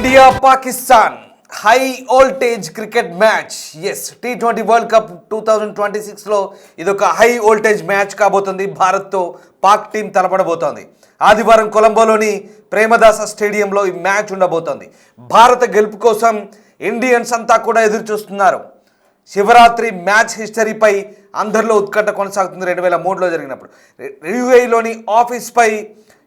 India Pakistan high voltage cricket match. Yes, T20 world cup 2026లో ఇదొక high voltage match కాబోతుంది. భారత్తో పాక్ టీం తలపడబోతోంది. ఆదివారం కొలంబోలోని ప్రేమదాస స్టేడియంలో ఈ మ్యాచ్ ఉండబోతోంది. భారత గెలుపు కోసం ఇండియన్స్ అంతా కూడా ఎదురు చూస్తున్నారు. శివరాత్రి మ్యాచ్ హిస్టరీపై అందరిలో ఉత్కంఠ కొనసాగుతుంది. 2003లో జరిగినప్పుడు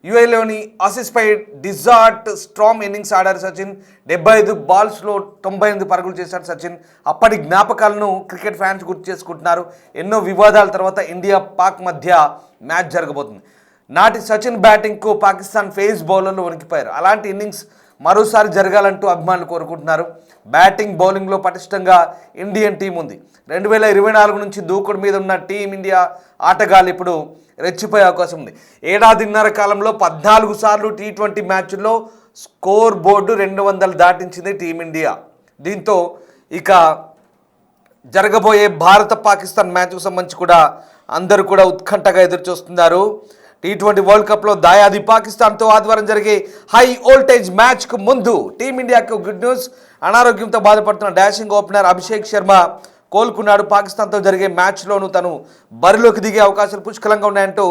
యుఏలోని ఆసీస్పై డిజార్ట్ స్ట్రాంగ్ ఇన్నింగ్స్ ఆడారు సచిన్. 75 బాల్స్లో 98 పరుగులు చేశాడు సచిన్. అప్పటి జ్ఞాపకాలను క్రికెట్ ఫ్యాన్స్ గుర్తు చేసుకుంటున్నారు. ఎన్నో వివాదాల తర్వాత ఇండియా పాక్ మధ్య మ్యాచ్ జరగబోతుంది. నాటి సచిన్ బ్యాటింగ్కు పాకిస్తాన్ ఫేస్ బౌలర్లు వణికిపోయారు. అలాంటి ఇన్నింగ్స్ మరోసారి జరగాలంటూ అభిమానులు కోరుకుంటున్నారు. బ్యాటింగ్ బౌలింగ్లో పటిష్టంగా ఇండియన్ టీం ఉంది. 2024 నుంచి దూకుడు మీద ఉన్న టీమిండియా ఆటగాళ్ళు ఇప్పుడు రెచ్చిపోయే అవకాశం ఉంది. ఏడాదిన్నర కాలంలో 14 సార్లు T20 మ్యాచ్ల్లో స్కోర్ బోర్డు 200 దాటించింది టీమిండియా. దీంతో ఇక జరగబోయే భారత పాకిస్తాన్ మ్యాచ్కు సంబంధించి కూడా అందరూ కూడా ఉత్కంఠగా ఎదురు చూస్తున్నారు. T20 వరల్డ్ కప్లో దాయాది పాకిస్తాన్తో ఆదివారం జరిగే హై వోల్టేజ్ మ్యాచ్కు ముందు టీమిండియాకు గుడ్ న్యూస్. అనారోగ్యంతో బాధపడుతున్న డాషింగ్ ఓపెనర్ అభిషేక్ శర్మ కోలుకున్నాడు. పాకిస్తాన్తో జరిగే మ్యాచ్లోనూ తను బరిలోకి దిగే అవకాశాలు పుష్కలంగా ఉన్నాయంటూ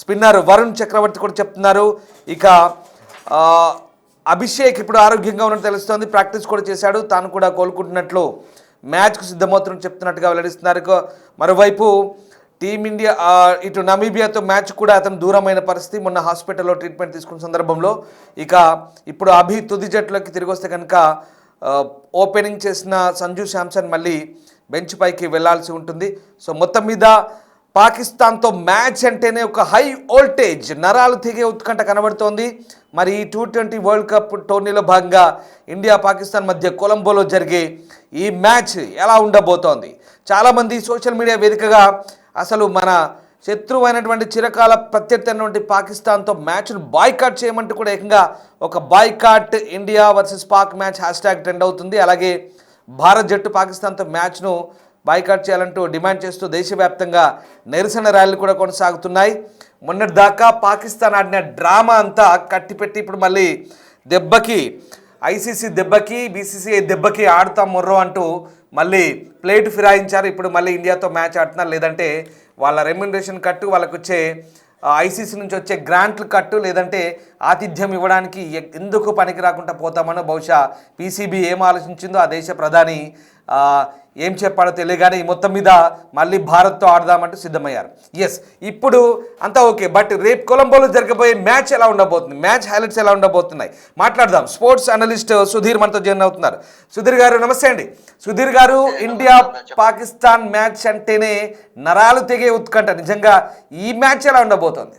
స్పిన్నర్ వరుణ్ చక్రవర్తి కూడా చెప్తున్నారు. ఇక అభిషేక్ ఇప్పుడు ఆరోగ్యంగా ఉన్నట్టు తెలుస్తోంది. ప్రాక్టీస్ కూడా చేశాడు. తాను కూడా కోలుకుంటున్నట్లు మ్యాచ్కు సిద్ధమవుతున్నట్టు చెప్తున్నట్టుగా వెల్లడిస్తున్నారు. మరోవైపు టీమిండియా ఇటు నమీబియాతో మ్యాచ్ కూడా అతను దూరమైన పరిస్థితి. మొన్న హాస్పిటల్లో ట్రీట్మెంట్ తీసుకున్న సందర్భంలో ఇక ఇప్పుడు తుది జట్టులోకి తిరిగి వస్తే కనుక ఓపెనింగ్ చేసిన సంజు శాంసన్ మళ్ళీ బెంచ్ పైకి వెళ్లాల్సి ఉంటుంది. సో మొత్తం మీద పాకిస్తాన్తో మ్యాచ్ అంటేనే ఒక హై వోల్టేజ్, నరాలు తెగే ఉత్కంఠ కనబడుతోంది. మరి ఈ T20 వరల్డ్ కప్ టోర్నీలో భాగంగా ఇండియా పాకిస్తాన్ మధ్య కొలంబోలో జరిగే ఈ మ్యాచ్ ఎలా ఉండబోతోంది? చాలామంది సోషల్ మీడియా వేదికగా అసలు మన శత్రువు అయినటువంటి చిరకాల ప్రత్యర్థి అయినటువంటి పాకిస్తాన్తో మ్యాచ్ను బాయ్కాట్ చేయమంటూ కూడా ఏకంగా ఒక boycott India versus Pak match hashtag trend అవుతుంది. అలాగే భారత్ జట్టు పాకిస్తాన్తో మ్యాచ్ను బాయ్కాట్ చేయాలంటూ డిమాండ్ చేస్తూ దేశవ్యాప్తంగా నిరసన ర్యాలీలు కూడా కొనసాగుతున్నాయి. మొన్నటి దాకా పాకిస్తాన్ ఆడిన డ్రామా అంతా కట్టిపెట్టి ఇప్పుడు మళ్ళీ దెబ్బకి ICC దెబ్బకి BCCI దెబ్బకి ఆడుతాం మొర్రో అంటూ మళ్ళీ ప్లేట్ ఫిరాయించారు. ఇప్పుడు మళ్ళీ ఇండియాతో మ్యాచ్ ఆడుతున్నారు. లేదంటే వాళ్ళ రెమ్యునరేషన్ కట్టు, వాళ్ళకు వచ్చే ICC నుంచి వచ్చే గ్రాంట్లు కట్టు, లేదంటే ఆతిథ్యం ఇవ్వడానికి ఎందుకు పనికి రాకుండా పోతామనో బహుశా PCB ఏం ఆలోచించిందో ఆ దేశ ప్రధాని ఏం చెప్పాడో తెలియగానే ఈ మొత్తం మీద మళ్ళీ భారత్తో ఆడదామంటూ సిద్ధమయ్యారు. ఎస్, ఇప్పుడు అంతా ఓకే. బట్ రేపు కొలంబోలో జరగబోయే మ్యాచ్ ఎలా ఉండబోతుంది, మ్యాచ్ హైలైట్స్ ఎలా ఉండబోతున్నాయి మాట్లాడదాం. స్పోర్ట్స్ అనలిస్ట్ సుధీర్ మనతో జాయిన్ అవుతున్నారు. సుధీర్ గారు నమస్తే అండి. సుధీర్ గారు, ఇండియా పాకిస్తాన్ మ్యాచ్ అంటేనే నరాలు తెగే ఉత్కంఠ. నిజంగా ఈ మ్యాచ్ ఎలా ఉండబోతోంది?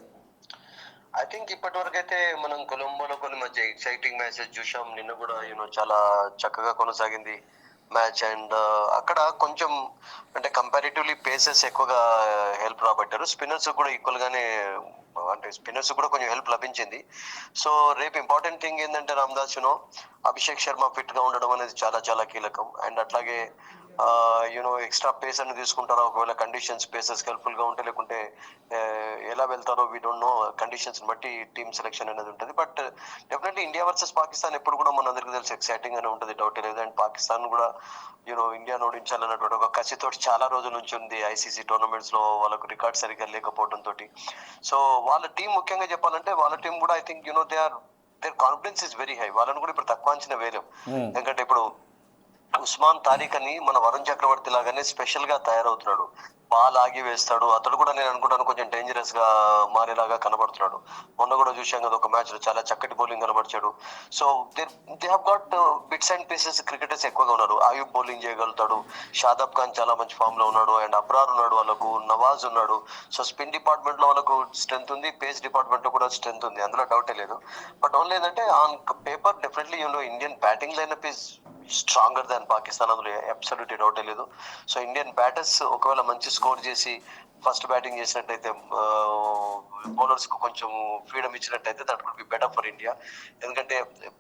ఐ థింక్ ఇప్పటి వరకు అయితే మనం కొలంబోలో కొన్ని మధ్య ఎక్సైటింగ్ మ్యాచెస్ చూసాం. నిన్న కూడా చాలా చక్కగా కొనసాగింది మ్యాచ్. అండ్ అక్కడ కొంచెం అంటే కంపారిటివ్లీ పేసెస్ ఎక్కువగా హెల్ప్ రాబట్టారు. స్పిన్నర్స్ కూడా ఈక్వల్ గానే, అంటే స్పిన్నర్స్ కూడా కొంచెం హెల్ప్ లభించింది. సో రేపు ఇంపార్టెంట్ థింగ్ ఏంటంటే రామ్దాస్ అభిషేక్ శర్మ ఫిట్ గా ఉండడం అనేది చాలా చాలా కీలకం. అండ్ అట్లాగే ఎక్స్ట్రా పేస్ అని తీసుకుంటారో, ఒకవేళ కండిషన్స్ పేసెస్ హెల్ప్ఫుల్ గా ఉంటే, లేకుంటే ఎలా వెళ్తారో వీ డోంట్ నో. కండిషన్స్ బట్టి టీమ్ సెలెక్షన్ అనేది ఉంటుంది. But definitely India versus Pakistan ఎప్పుడు కూడా మన అందరికీ తెలిసి ఎక్సైటింగ్ గానే ఉంటుంది, డౌట్ లేదు. అండ్ పాకిస్తాన్ కూడా ఇండియాను ఓడించాలన్నటువంటి ఒక కసితో చాలా రోజుల నుంచి ఉంది. ICC టోర్నమెంట్స్ లో వాళ్ళకు రికార్డ్ సరిగ్గా లేకపోవడం తోటి. సో వాళ్ళ టీం ముఖ్యంగా చెప్పాలంటే వాళ్ళ టీం కూడా I think their confidence is very high. వాళ్ళని కూడా ఇప్పుడు తక్కువ అంచనా వేయలేం. ఎందుకంటే ఇప్పుడు ఉస్మాన్ తారిక్ అని మన వరుణ్ చక్రవర్తి లాగానే స్పెషల్ గా తయారవుతున్నాడు. బాల్ ఆగి వేస్తాడు. అతడు కూడా నేను అనుకుంటాను కొంచెం డేంజరస్ గా మారేలాగా కనబడుతున్నాడు. మొన్న కూడా చూసాం కదా ఒక మ్యాచ్ లో చాలా చక్కటి బౌలింగ్ కనబడిచాడు. So they have got bits and pieces cricketers ఎక్కువగా ఉన్నారు. ఆయుబ్ బౌలింగ్ చేయగలుగుతాడు. షాదాబ్ ఖాన్ చాలా మంచి ఫామ్ లో ఉన్నాడు. అండ్ అబ్రార్ ఉన్నాడు, వాళ్ళకు నవాజ్ ఉన్నాడు. సో స్పిన్ డిపార్ట్మెంట్ లో వాళ్ళకు స్ట్రెంత్ ఉంది, పేస్ డిపార్ట్మెంట్ లో కూడా స్ట్రెంత్ ఉంది, అందులో డౌటే లేదు. బట్ ఓన్లీ ఏంటంటే on paper definitely Indian batting lineup is stronger than Pakistan, అందులో అబ్సల్యూట్లీ డౌటే లేదు. సో ఇండియన్ బ్యాటర్స్ ఒకవేళ మంచి స్కోర్ చేసి ఫస్ట్ బ్యాటింగ్ చేసినట్టయితే బౌలర్స్ కు కొంచెం ఫ్రీడమ్ ఇచ్చినట్టయితే that could be better for India. ఎందుకంటే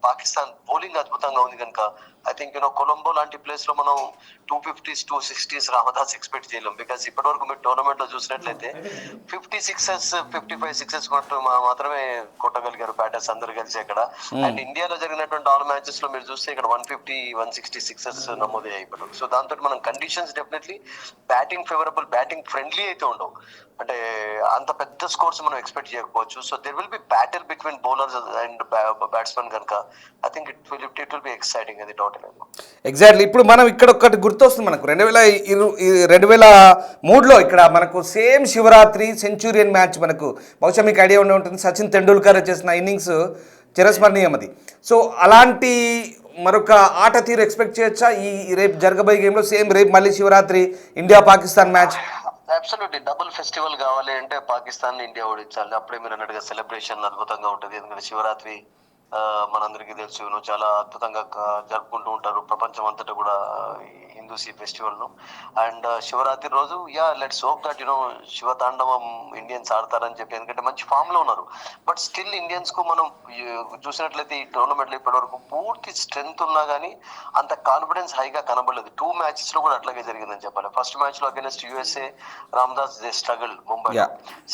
పాకిస్తాన్ బౌలింగ్ అద్భుతంగా ఉంది కనుక ఐ థింక్ కొలంబో లాంటి ప్లేస్ లో మనం 250s 260s రామదాస్ ఎక్స్పెక్ట్ చేయలేం. బికాస్ ఇప్పటి వరకు మీరు టోర్నమెంట్ లో చూసినట్లయితే 56s 55 సిక్సెస్ మాత్రమే కొట్టగలిగారు బ్యాటర్స్ అందరు కలిసి అక్కడ. అండ్ ఇండియాలో జరిగినటువంటి ఆల్ మ్యాచెస్ లో మీరు చూస్తే ఇక్కడ 150 160 సిక్సెస్ నమోదయ్యాయి ఇప్పుడు. సో దాంతో మనం conditions definitely batting favourable, batting friendly అయితే ఉండవు. అంటే అంత పెద్ద స్కోర్స్ మనం ఎక్స్పెక్ట్ చేయకపోవచ్చు. So there will be battle between bowlers and batsmen కనుక I think it will be exciting. అది డౌట్ లేదు. ఎగ్జాక్ట్లీ. ఇప్పుడు మనం ఇక్కడ ఒకటి గుర్తొస్తుంది మనకు 2003లో ఇక్కడ మనకు సేమ్ శివరాత్రి సెంచురియన్ మ్యాచ్ మనకు బహుశా మీకు ఐడియా ఉండే ఉంటుంది. సచిన్ తెండూల్కర్ చేసిన ఇన్నింగ్స్ చిరస్మరణీయం అది. సో అలాంటి మరొక ఆట తీరు ఎక్స్పెక్ట్ చేయొచ్చా ఈ రేపు జరగబోయే గేమ్లో? సేమ్ రేపు మళ్ళీ Shivaratri India Pakistan match. Absolutely double festival కావాలి అంటే పాకిస్తాన్ ఇండియా ఓడించాలి. అప్పుడే మీరు అన్నట్టుగా సెలబ్రేషన్ అద్భుతంగా ఉంటుంది. ఎందుకంటే శివరాత్రి మనందరికీ తెలుసు చాలా అద్భుతంగా జరుపుకుంటూ ఉంటారు ప్రపంచం అంతటా కూడా హిందూస్ ఈ ఫెస్టివల్ ను. అండ్ శివరాత్రి రోజు let's hope that Shivatandavam Indians ఆడతారని చెప్పి, ఎందుకంటే మంచి ఫామ్ లో ఉన్నారు. బట్ స్టిల్ ఇండియన్స్ కు మనం చూసినట్లయితే ఈ టోర్నమెంట్ లో ఇప్పటి వరకు పూర్తి స్ట్రెంగ్త్ ఉన్నా గానీ అంత కాన్ఫిడెన్స్ హైగా కనబడలేదు. 2 మ్యాచెస్ లో కూడా అట్లాగే జరిగిందని చెప్పాలి. ఫస్ట్ మ్యాచ్ లో against USA Ramdas they struggle Mumbai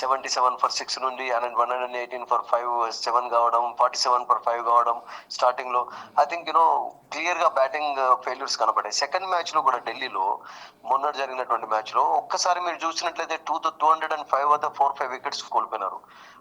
77 for 6 నుండి 118 for 5 7 కావడం, 47 for 5 కావడం స్టార్టింగ్ లో. ఐ థింక్ క్లియర్ గా బ్యాటింగ్ ఫెయిల్యూర్స్ కనబడ్డాయి. సెకండ్ మ్యాచ్ లో కూడా ఢిల్లీలో మొన్న జరిగినటువంటి మ్యాచ్ లో ఒక్కసారి మీరు చూసినట్లయితే 205 వద్ద 4-5 వికెట్స్ కోల్పోయినారు.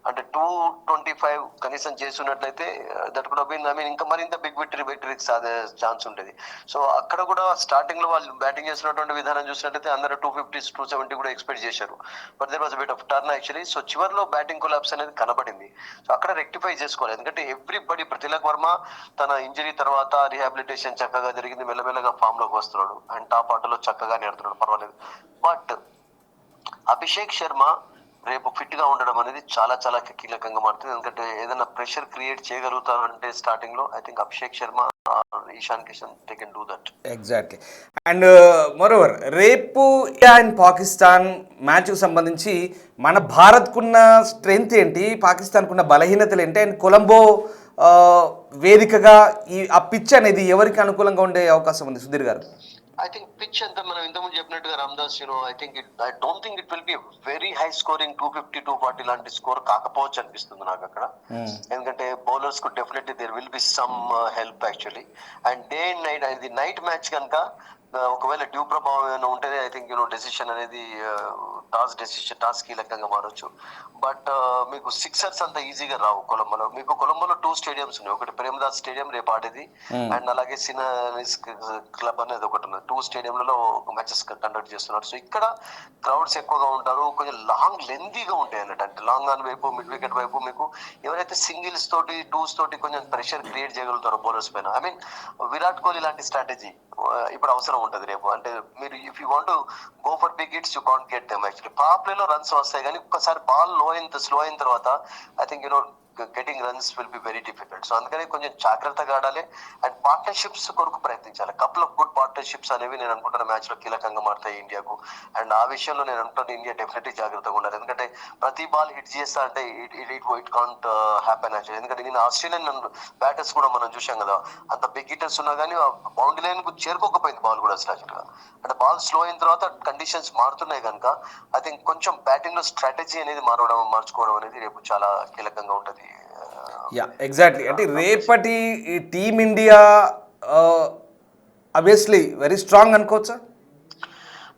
అంటే 225 కనీసం చేస్తున్నట్లయితే దట్ కుడ్ బీన్ ఇంకా మరింత బిగ్ విక్టరీకి సాధే ఛాన్స్ ఉంటుంది. సో అక్కడ కూడా స్టార్టింగ్ లో వాళ్ళు బ్యాటింగ్ చేసినటువంటి విధానం చూసినట్లయితే అందరూ 250s 270 కూడా ఎక్స్పెక్ట్ చేశారు. But there was bit of turn actually. So చివరిలో బ్యాటింగ్ కొలాప్స్ అనేది కనబడింది. సో అక్కడ రెక్టిఫై చేసుకోవాలి. ఎందుకంటే ఎవ్రీబడి తిలక్ వర్మ తన ఇంజరీ తర్వాత రిహాబిలిటేషన్ చక్కగా జరిగింది, మెల్లమెల్లగా ఫామ్ లోకి వస్తున్నాడు అండ్ టాప్ ఆటలో చక్కగానే ఆడుతున్నాడు, పర్వాలేదు. బట్ అభిషేక్ శర్మ రేపు ఫిట్ గా ఉండడం అనేది చాలా చాలా కీలకంగా మారుతుంది. ఎందుకంటే ఏదైనా ప్రెషర్ క్రియేట్ చేయగలుగుతారంటే స్టార్టింగ్ లో I think Abhishek Sharma, Ishan Kishan they can do that. Exactly. And moreover రేపు ఇండియా అండ్ పాకిస్తాన్ మ్యాచ్కు సంబంధించి మన భారత్కున్న స్ట్రెంగ్త్ ఏంటి, పాకిస్తాన్కున్న బలహీనతలు ఏంటి, అండ్ కొలంబో వేదికగా ఆ పిచ్ అనేది ఎవరికి అనుకూలంగా ఉండే అవకాశం ఉంది సుధీర్ గారు? ఐ థింక్ పిచ్ అంతా మనం ఇంతకుముందు చెప్పినట్టుగా Ramdas I don't think it will be very high scoring 250 240 లాంటి స్కోర్ కాకపోవచ్చు అనిపిస్తుంది నాకు అక్కడ. ఎందుకంటే బౌలర్స్ కు definitely there will be some help actually. And day and night ఇది నైట్ మ్యాచ్ కనుక ఒకవేళ డ్యూ ప్రభావం ఏమైనా ఉంటేనే ఐ థింక్ డెసిషన్ అనేది టాస్ కీలకంగా మారొచ్చు. బట్ మీకు సిక్సర్స్ అంత ఈజీగా రావు కొలంబోలో. మీకు కొలంబోలో 2 స్టేడియంస్ ఉన్నాయి. ఒకటి ప్రేమదాస్ స్టేడియం రేపు ఆడేది, అండ్ అలాగే సినానిస్ క్లబ్ అనేది ఒకటి ఉంది. 2 స్టేడియంలలో మ్యాచెస్ కండక్ట్ చేస్తున్నారు. సో ఇక్కడ క్రౌడ్స్ ఎక్కువగా ఉంటారు, కొంచెం లాంగ్ లెంతీగా ఉంటాయి అన్నట్టు. అంటే లాంగ్ ఆన్ వైపు మిడ్ వికెట్ వైపు మీకు ఎవరైతే సింగిల్స్ తోటి 2s తోటి కొంచెం ప్రెషర్ క్రియేట్ చేయగలుగుతారో బౌలర్స్ పైన, ఐ మీన్ విరాట్ కోహ్లీ లాంటి స్ట్రాటజీ ఇప్పుడు అవసరం ఉంటది రేపు. అంటే మీరు if you want go for big hits you can't get them actually. Power play లో రన్స్ వస్తాయి కానీ ఒక్కసారి బాల్ స్లో అయిన తర్వాత I think getting runs will be very difficult. So అందుకని కొంచెం జాగ్రత్తగా ఆడాలి అండ్ పార్ట్నర్షిప్స్ కొరకు ప్రయత్నించాలి. కపుల్ ఆఫ్ గుడ్ పార్ట్నర్షిప్స్ అనేవి నేను అనుకుంటున్న మ్యాచ్ లో కీలకంగా మారుతాయి ఇండియాకు. అండ్ ఆ విషయంలో నేను అనుకుంటున్న ఇండియా డెఫినెట్లీ జాగ్రత్తగా ఉండాలి. ఎందుకంటే ప్రతి బాల్ హిట్ చేస్తా అంటే ఇట్ కాంట్ హ్యాపెన్ యాక్చువల్లీ. ఎందుకంటే నేను ఆస్ట్రేలియన్ బ్యాటర్స్ కూడా మనం చూసాం కదా, అంత బిగ్ హిట్టర్స్ ఉన్నా కానీ బౌండరీ లైన్ కు చేరుకోకపోయింది బాల్ కూడా అసలు యాక్చువల్గా. అంటే బాల్ స్లో అయిన తర్వాత కండిషన్స్ మారుతున్నాయి కనుక ఐ థింక్ కొంచెం బ్యాటింగ్ లో స్ట్రాటజీ అనేది మార్చుకోవడం అనేది రేపు చాలా కీలకంగా ఉంటది. ఎగ్జాక్ట్లీ. అంటే రేపటి టీమిండియా ఆబ్వియస్లీ వెరీ స్ట్రాంగ్ అనుకోవచ్చా?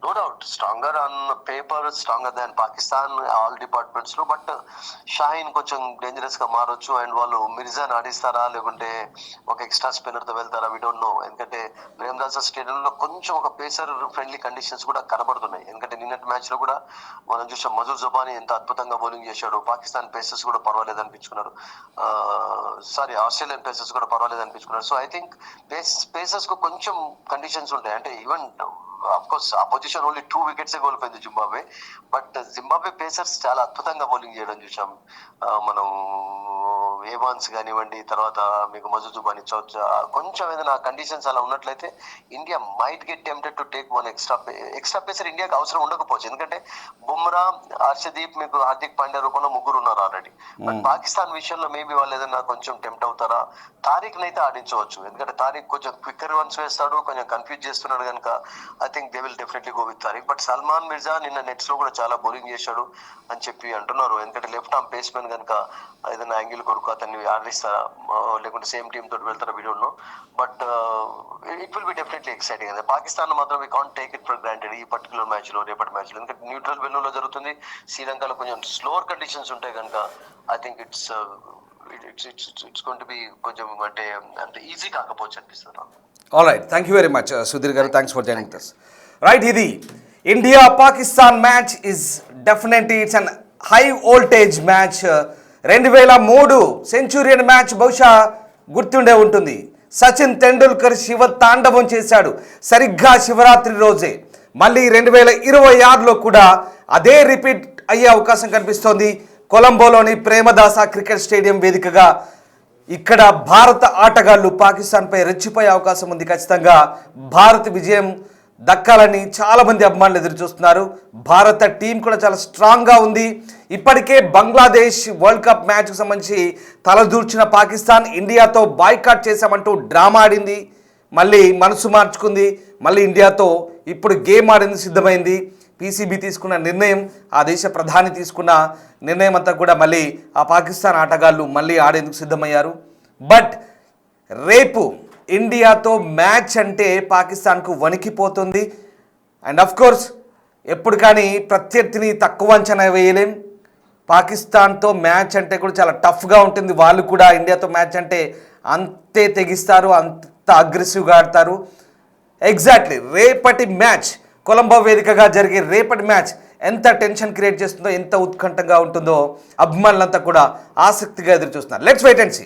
No doubt stronger on paper, stronger than Pakistan all departments లో. బట్ షాహీన్ కొంచెం డేంజరస్ గా మారొచ్చు. అండ్ వాళ్ళు మిర్జాన్ ఆడిస్తారా లేకుంటే ఒక ఎక్స్ట్రా స్పిన్నర్ తో వెళ్తారా వి డోంట్ నో. ఎందుకంటే ప్రేమదాస స్టేడియం లో కొంచెం ఒక పేసర్ ఫ్రెండ్లీ కండిషన్స్ కూడా కనబడుతున్నాయి. ఎందుకంటే నిన్నటి మ్యాచ్ లో కూడా మనం చూసాం మజూర్ జబానీ ఎంత అద్భుతంగా బౌలింగ్ చేశాడు. పాకిస్తాన్ పేసర్స్ కూడా పర్వాలేదు అనిపించుకున్నారు, ఆస్ట్రేలియన్ పేసర్స్ కూడా పర్వాలేదు అనిపించుకున్నారు. సో ఐ థింక్ పేసర్స్ కు కొంచెం కండిషన్స్ ఉంటాయి. అంటే even of course opposition only 2 wickets కోల్పోయింది జింబాబ్వే. బట్ జింబాబ్వే పేసర్స్ చాలా అద్భుతంగా బౌలింగ్ చేయడం చూసాం మనం. ఏవాన్స్ కానివ్వండి, తర్వాత మీకు మజుజుబాని చౌచా, కొంచెం ఏదైనా కండిషన్స్ అలా ఉన్నట్లయితే India might get tempted to take one extra pacer ఇండియాకి అవసరం ఉండకపోవచ్చు. ఎందుకంటే బుమ్రా, హర్షదీప్, మీకు హార్దిక్ పాండ్యా రూపంలో ముగ్గురు ఉన్నారు ఆల్రెడీ. బట్ పాకిస్తాన్ విషయంలో మేబీ వాళ్ళు ఏదైనా కొంచెం టెంప్ట్ అవుతారా, తారిక్ నైతే ఆడించవచ్చు. ఎందుకంటే తారిక్ కొంచెం క్విక్కర్ వన్స్ వేస్తాడు, కొంచెం కన్ఫ్యూజ్ చేస్తున్నాడు కనుక I think they will definitely go with Tariq. But Salman Mirza నిన్న నెట్స్ లో కూడా చాలా బౌలింగ్ చేశాడు అని చెప్పి అంటున్నారు. ఎందుకంటే లెఫ్ట్ ఆర్మ్ పేస్ మ్యాన్ కనుక ఏదైనా యాంగిల్ కొరకు అతన్ని ఆడిస్తారా, లేకుంటే సేమ్ టీమ్ తోటి వెళ్తారా వీడియోలో. But it will be definitely exciting. అదే పాకిస్తాన్ మాత్రం we can't take it for granted ఈ పర్టికులర్ మ్యాచ్ లో, రేపటి మ్యాచ్ లో. ఎందుకంటే న్యూట్రల్ వెన్యూలో జరుగుతుంది, శ్రీలంకలో కొంచెం స్లోవర్ కండిషన్స్ ఉంటాయి కనుక I think it's going to be కొంచెం అంటే అంత ఈజీ కాకపోవచ్చు అనిపిస్తుంది. All right, thank you very much Sudheer గారు, thanks for joining us. Right, ఇది India Pakistan match is definitely it's an high voltage match. 2003 Centurion match బహుశా గుర్తుండే ఉంటుంది. సచిన్ తెండూల్కర్ శివ తాండవం చేశాడు సరిగ్గా శివరాత్రి రోజే. మళ్ళీ 2026లో కూడా అదే రిపీట్ అయ్యే అవకాశం కనిపిస్తోంది. కొలంబోలోని ప్రేమదాస క్రికెట్ స్టేడియం వేదికగా ఇక్కడ భారత ఆటగాళ్లు పాకిస్తాన్పై రెచ్చిపోయే అవకాశం ఉంది. ఖచ్చితంగా భారత్ విజయం దక్కాలని చాలామంది అభిమానులు ఎదురు చూస్తున్నారు. భారత టీం కూడా చాలా స్ట్రాంగ్గా ఉంది. ఇప్పటికే బంగ్లాదేశ్ వరల్డ్ కప్ మ్యాచ్కు సంబంధించి తలదూర్చిన పాకిస్తాన్ ఇండియాతో బాయ్కాట్ చేశామంటూ డ్రామా ఆడింది, మళ్ళీ మనసు మార్చుకుంది, మళ్ళీ ఇండియాతో ఇప్పుడు గేమ్ ఆడింది, సిద్ధమైంది. పీసీబీ తీసుకున్న నిర్ణయం, ఆ దేశ ప్రధాని తీసుకున్న నిర్ణయం అంతా కూడా మళ్ళీ ఆ పాకిస్తాన్ ఆటగాళ్ళు మళ్ళీ ఆడేందుకు సిద్ధమయ్యారు. బట్ రేపు ఇండియాతో మ్యాచ్ అంటే పాకిస్తాన్కు వణికిపోతుంది. అండ్ అఫ్ కోర్స్ ఎప్పుడు కానీ ప్రత్యర్థిని తక్కువ అంచనా వేయలేం. పాకిస్తాన్తో మ్యాచ్ అంటే కూడా చాలా టఫ్గా ఉంటుంది. వాళ్ళు కూడా ఇండియాతో మ్యాచ్ అంటే అంతే తెగిస్తారు, అంత అగ్రెసివ్గా ఆడతారు. ఎగ్జాక్ట్లీ రేపటి మ్యాచ్, కొలంబో వేదికగా జరిగే రేపటి మ్యాచ్ ఎంత టెన్షన్ క్రియేట్ చేస్తుందో, ఎంత ఉత్కంఠంగా ఉంటుందో అభిమానులంతా కూడా ఆసక్తిగా ఎదురు చూస్తున్నారు. Let's wait and see.